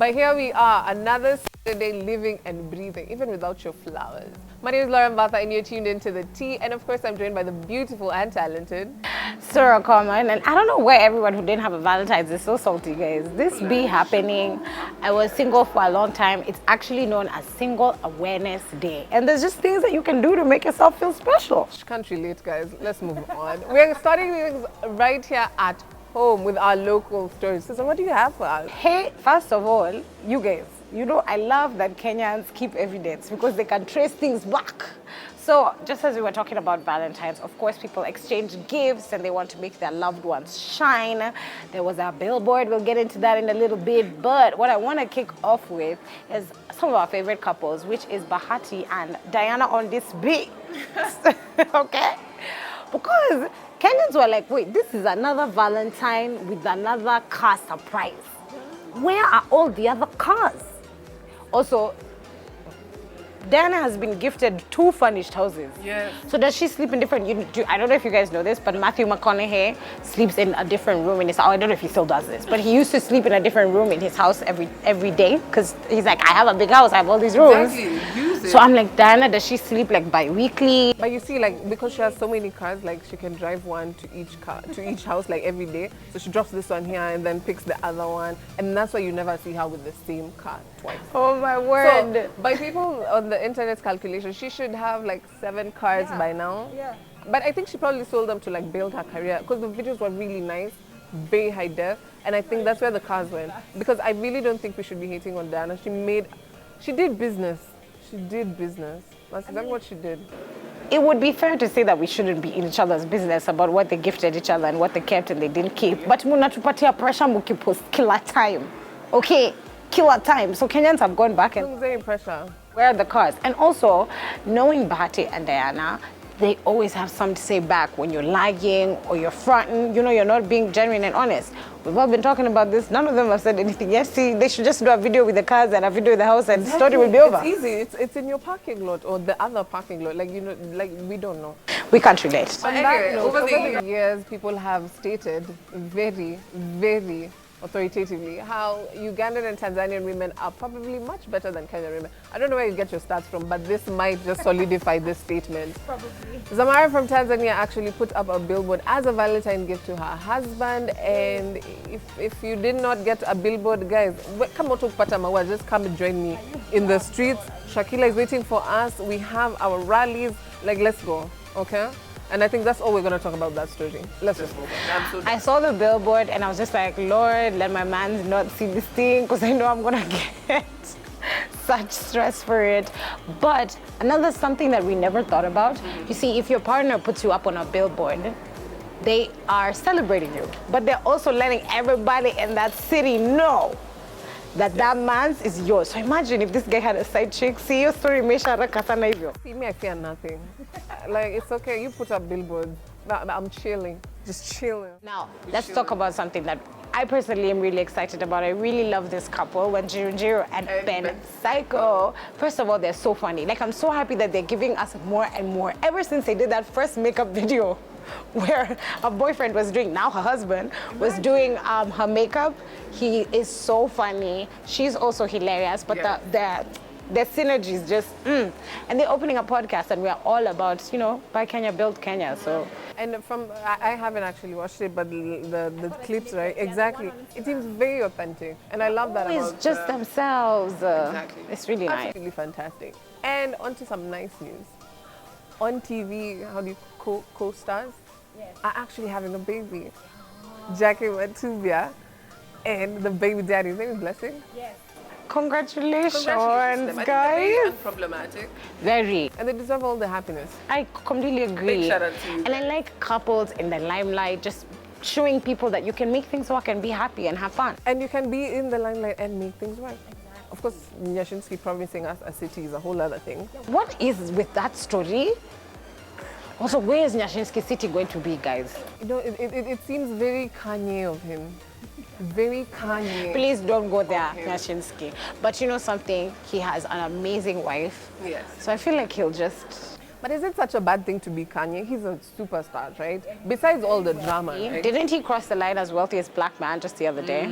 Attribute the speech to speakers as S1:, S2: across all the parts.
S1: But here we are, another Saturday living and breathing, even without your flowers. My name is Laura Mbatha and you're tuned into The Tea. And of course, I'm joined by the beautiful and talented
S2: Sarah Common. And I don't know why everyone who didn't have a Valentine's is so salty, guys. This be happening. I was single for a long time. It's actually known as Single Awareness Day. And there's just things that you can do to make yourself feel special.
S1: Can't relate, guys. Let's move on. We're starting things right here at home with our local stories. So what do you have for us?
S2: Hey, first of all, you guys, you know, I love that Kenyans keep evidence because they can trace things back. So just as we were talking about Valentine's, of course, people exchange gifts and they want to make their loved ones shine. There was a billboard. We'll get into that in a little bit. But what I want to kick off with is some of our favorite couples, which is Bahati and Diana on this beat. Okay? Because Kenyans were like, wait, this is another Valentine with another car surprise. Where are all the other cars? Also, Diana has been gifted 2 furnished houses.
S1: Yes.
S2: So does she sleep in different, I don't know if you guys know this, but Matthew McConaughey sleeps in a different room in his house. I don't know if he still does this, but he used to sleep in a different room in his house every day because he's like, I have a big house, I have all these rooms.
S1: Exactly. Use it.
S2: So I'm like, Diana, does she sleep like bi-weekly?
S1: But you see, like, because she has so many cars, like, she can drive one to each house, like, every day. So she drops this one here and then picks the other one. And that's why you never see her with the same car twice.
S2: Oh my word.
S1: So, by people on the internet's calculation, she should have, like, 7 cars by now.
S2: Yeah.
S1: But I think she probably sold them to, like, build her career. Because the videos were really nice, very high def. And I think that's where the cars went. Because I really don't think we should be hating on Diana. She did business. She did business. That's exactly what she did.
S2: It would be fair to say that we shouldn't be in each other's business about what they gifted each other and what they kept and they didn't keep. But munatupatia pressure mukipost killer time. Okay, killer time. So Kenyans have gone back and
S1: Pressure.
S2: where are the cars? And also, knowing Bahati and Diana, they always have something to say back when you're lying or you're fronting, you know, you're not being genuine and honest. We've all been talking about this. None of them have said anything yet. See, they should just do a video with the cars and a video with the house and the story will be over.
S1: It's easy. It's in your parking lot or the other parking lot. Like, you know, like, we don't know.
S2: We can't relate.
S1: But anyway, over the years, people have stated very, very authoritatively how Ugandan and Tanzanian women are probably much better than Kenyan women. I don't know where you get your stats from, but this might just solidify this statement. Probably. Zamara from Tanzania actually put up a billboard as a Valentine gift to her husband, and if you did not get a billboard, guys, come out to Patamawa, just come and join me in the streets. Shakila is waiting for us. We have our rallies. Like, let's go, okay? And I think that's all we're going to talk about that story. Let's just move on.
S2: I saw the billboard and I was just like, Lord, let my man not see this thing because I know I'm going to get such stress for it. But another something that we never thought about, you see, if your partner puts you up on a billboard, they are celebrating you, but they're also letting everybody in that city know that that man's is yours. So imagine if this guy had a side chick. See your story, Mesha Rakasana hivyo.
S1: See me, I fear nothing. Like, it's okay. You put up billboards. I'm chilling. Just chilling.
S2: Now, let's talk about something that I personally am really excited about. I really love this couple, when Jiro and Ben Psycho. First of all, they're so funny. Like, I'm so happy that they're giving us more and more. Ever since they did that first makeup video where her boyfriend was doing, now her husband, was doing her makeup. He is so funny. She's also hilarious, but the synergy is just, And they're opening a podcast and we're all about, you know, buy Kenya, build Kenya, so.
S1: And I haven't actually watched it, but the clips, right? Exactly. It seems very authentic. And I love that about
S2: It's just themselves.
S1: Exactly.
S2: It's really nice.
S1: Absolutely fantastic. And on to some nice news. On TV, how do you co-stars are actually having a baby. Jackie Matubia and the baby daddy. His name is Blessing.
S2: Yes. Congratulations,
S1: Congratulations,
S2: guys.
S1: Unproblematic.
S2: Very.
S1: And they deserve all the happiness.
S2: I completely agree.
S1: Big shout out to you.
S2: And I like couples in the limelight, just showing people that you can make things work and be happy and have fun.
S1: And you can be in the limelight and make things work. Exactly. Of course, Nyashinski promising us a city is a whole other thing.
S2: What is with that story? Also, where is Nyashinski City going to be, guys?
S1: You know, it seems very Kanye of him. Very Kanye.
S2: Please don't go there, Nyashinski. But you know something? He has an amazing wife.
S1: Yes.
S2: So I feel like he'll just...
S1: But is it such a bad thing to be Kanye? He's a superstar, right? Besides all the drama, right?
S2: Didn't he cross the line as wealthiest black man just the other day?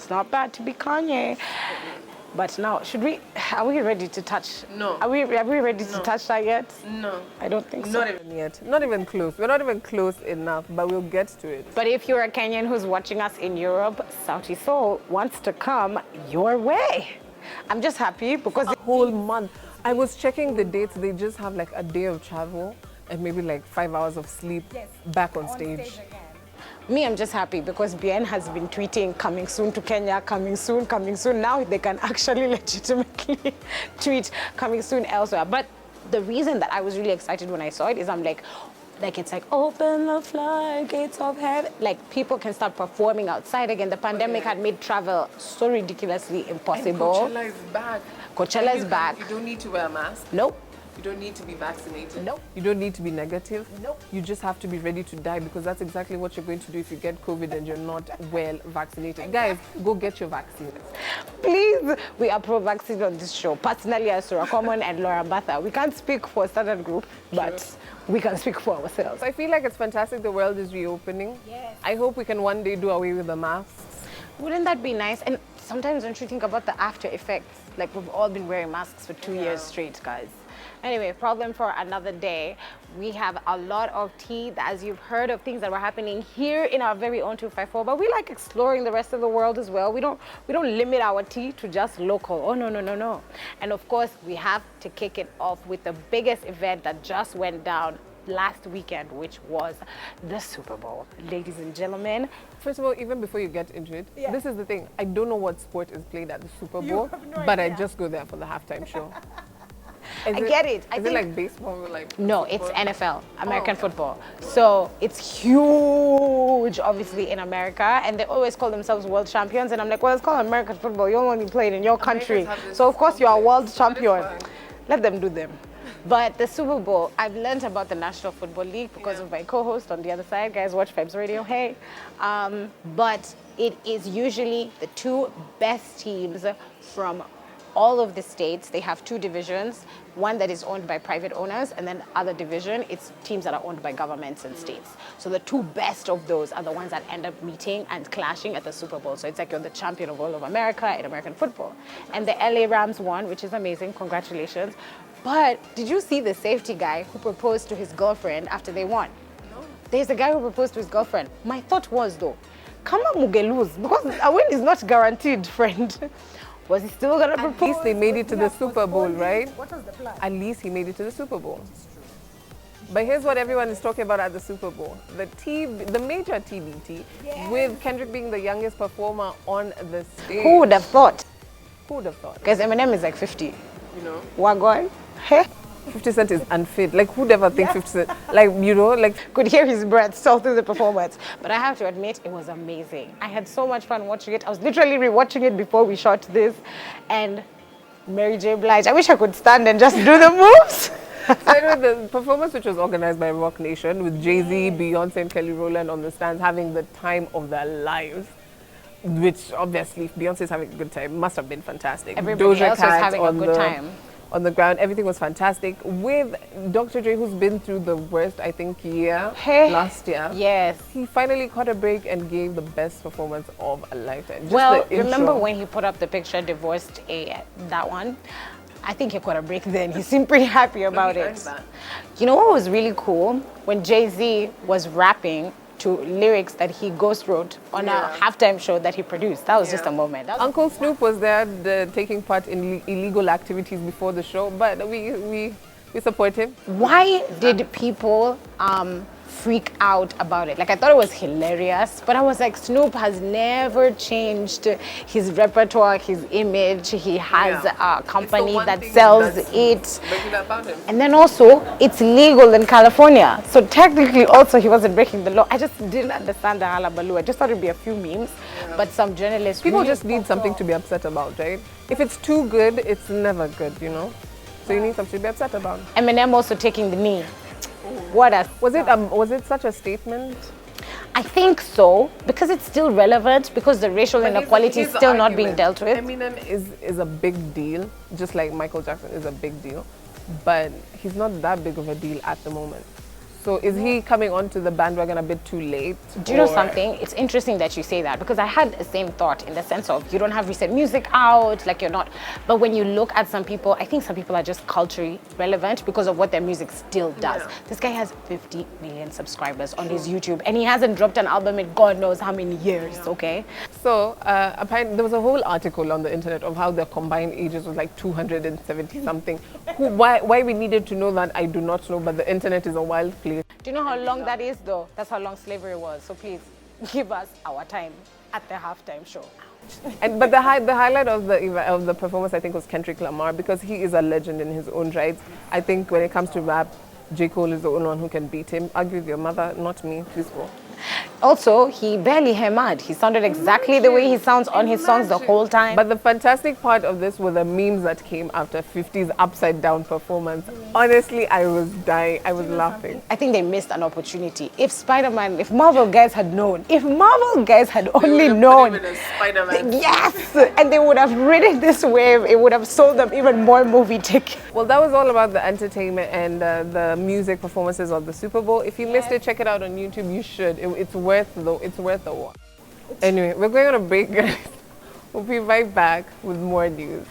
S2: It's not bad to be Kanye. But now, are we ready to touch?
S1: No.
S2: Are we ready to touch that yet?
S1: No.
S2: I don't think so.
S1: Not even yet. Not even close. We're not even close enough, but we'll get to it.
S2: But if you're a Kenyan who's watching us in Europe, Sauti Sol wants to come your way. I'm just happy because
S1: A whole month. I was checking the dates. They just have like a day of travel and maybe like 5 hours of sleep back on stage.
S2: me, I'm just happy because Bien has been tweeting coming soon to Kenya, coming soon, coming soon. Now they can actually legitimately tweet coming soon elsewhere. But the reason that I was really excited when I saw it is I'm like it's like open the floodgates of heaven. Like people can start performing outside again. The pandemic had made travel so ridiculously impossible.
S1: And Coachella is back.
S2: Coachella is back.
S1: You don't need to wear a mask.
S2: Nope.
S1: You don't need to be vaccinated.
S2: Nope.
S1: You don't need to be negative.
S2: Nope.
S1: You just have to be ready to die because that's exactly what you're going to do if you get COVID and you're not well vaccinated. Guys, go get your vaccine.
S2: Please, we are pro-vaccine on this show. Personally, as Sura Common and Laura Batha, we can't speak for a certain group, but we can speak for ourselves.
S1: I feel like it's fantastic the world is reopening.
S2: Yes.
S1: I hope we can one day do away with the masks.
S2: Wouldn't that be nice? And sometimes don't you think about the after effects? Like we've all been wearing masks for 2 years straight, guys. Anyway, problem for another day. We have a lot of tea, as you've heard of things that were happening here in our very own 254, but we like exploring the rest of the world as well. We don't limit our tea to just local. Oh, no, no, no, no. And of course, we have to kick it off with the biggest event that just went down last weekend, which was the Super Bowl. Ladies and gentlemen.
S1: First of all, even before you get into it, this is the thing. I don't know what sport is played at the Super Bowl, but I just go there for the halftime show.
S2: I get it.
S1: Is it like baseball or like
S2: No,
S1: football?
S2: it's NFL, American football. So it's huge, obviously, in America, and they always call themselves world champions. And I'm like, well, it's called American football. You only play it in your country. So of course you are a world champion. Let them do them. But the Super Bowl, I've learned about the National Football League because of my co-host on the other side. Guys, watch Vibes Radio, hey. But it is usually the two best teams from all of the states. They have two divisions, one that is owned by private owners, and then other division, it's teams that are owned by governments and states. So the two best of those are the ones that end up meeting and clashing at the Super Bowl. So it's like you're the champion of all of America in American football. And the LA Rams won, which is amazing, congratulations. But did you see the safety guy who proposed to his girlfriend after they won? No. There's a guy who proposed to his girlfriend. My thought was though, come on, Mugeluz, because a win is not guaranteed, friend. Was he still gonna propose?
S1: At least they made it to the Super Bowl, right?
S2: What was the plan?
S1: At least he made it to the Super Bowl. But here's what everyone is talking about at the Super Bowl. The major TBT, with Kendrick being the youngest performer on the stage.
S2: Who would have thought?
S1: Who would have thought?
S2: Because Eminem is like 50.
S1: You know?
S2: Wagwan. Hey.
S1: 50 Cent is unfit. Like, who'd ever think 50 Cent? Like, you know, like...
S2: Could hear his breath all through the performance. But I have to admit, it was amazing. I had so much fun watching it. I was literally rewatching it before we shot this. And Mary J. Blige, I wish I could stand and just do the moves.
S1: So anyway, the performance, which was organized by Rock Nation, with Jay-Z, Beyonce, and Kelly Rowland on the stands having the time of their lives. Which, obviously, if Beyonce's having a good time, must have been fantastic.
S2: Everybody else was having a good time.
S1: On the ground, everything was fantastic. With Dr. Dre, who's been through the worst, I think, year last year.
S2: Yes.
S1: He finally caught a break and gave the best performance of a lifetime. Just
S2: well,
S1: the
S2: remember when he put up the picture, divorced that one? I think he caught a break then. He seemed pretty happy about it. You know what was really cool? When Jay-Z was rapping to lyrics that he ghost wrote on a halftime show that he produced. That was just a moment.
S1: Uncle Snoop was there taking part in illegal activities before the show, but we support him.
S2: Why did people freak out about it? Like, I thought it was hilarious, but I was like, Snoop has never changed his repertoire, his image. He has a company that sells it. And then also, it's legal in California. So technically also he wasn't breaking the law. I just didn't understand the halabaloo. I just thought it'd be a few memes, but some journalists
S1: People
S2: really
S1: just need something to be upset about, right? If it's too good, it's never good, you know? So you need something to be upset about.
S2: Eminem also taking the knee. What a...
S1: Was it such a statement?
S2: I think so, because it's still relevant, because the racial inequality is still not being dealt with.
S1: Eminem is a big deal, just like Michael Jackson is a big deal, but he's not that big of a deal at the moment. So is he coming onto the bandwagon a bit too late?
S2: Do you know something? It's interesting that you say that, because I had the same thought, in the sense of you don't have recent music out, like you're not. But when you look at some people, I think some people are just culturally relevant because of what their music still does.
S1: Yeah.
S2: This guy has 50 million subscribers on his YouTube, and he hasn't dropped an album in God knows how many years, okay?
S1: So apparently there was a whole article on the internet of how their combined ages was like 270 something. Why we needed to know that, I do not know, but the internet is a wild place.
S2: Do you know how long that is, though? That's how long slavery was. So please, give us our time at the halftime show.
S1: But the highlight of the performance, I think, was Kendrick Lamar, because he is a legend in his own right. I think when it comes to rap, J. Cole is the only one who can beat him. Argue with your mother, not me. Please go.
S2: Also, he barely hammered. He sounded exactly the way he sounds on his songs the whole time.
S1: But the fantastic part of this were the memes that came after 50's upside down performance. Honestly, I was dying. I was laughing.
S2: I think they missed an opportunity. If Marvel guys had known, if Marvel guys had only known, yes, and they would have ridden this wave, it would have sold them even more movie tickets.
S1: Well, that was all about the entertainment and the music performances of the Super Bowl. If you missed it, check it out on YouTube. You should. It's worth the watch. Anyway, we're going on a break, guys. We'll be right back with more news.